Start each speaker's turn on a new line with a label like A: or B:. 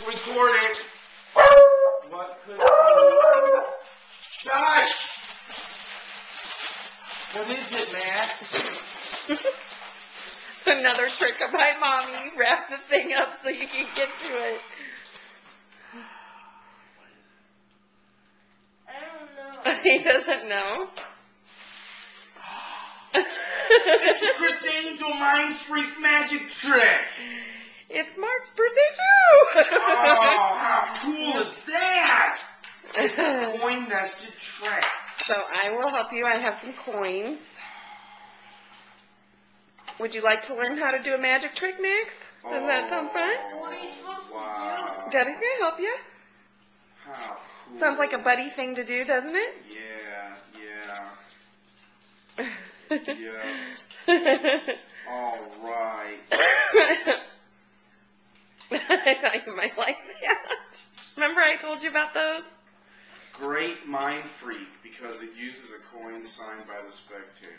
A: record it. What could be? Shush! What is it, Max?
B: Another trick of my mommy. Wrap the thing up so you can get to it.
C: I don't know.
B: He doesn't know.
A: It's a Chris Angel Mind Freak magic trick.
B: It's Mark's birthday too.
A: Oh, how cool is that? It's a coin nested trick.
B: So I will help you. I have some coins. Would you like to learn how to do a magic trick, Max? Doesn't that sound fun?
C: What are you supposed
A: Wow.
B: Daddy's gonna help you.
A: How cool.
B: Sounds like a buddy thing to do, doesn't it?
A: Yeah. All right.
B: I thought you might like that. Remember I told you about those?
A: Great Mind Freak because it uses a coin signed by the spectator.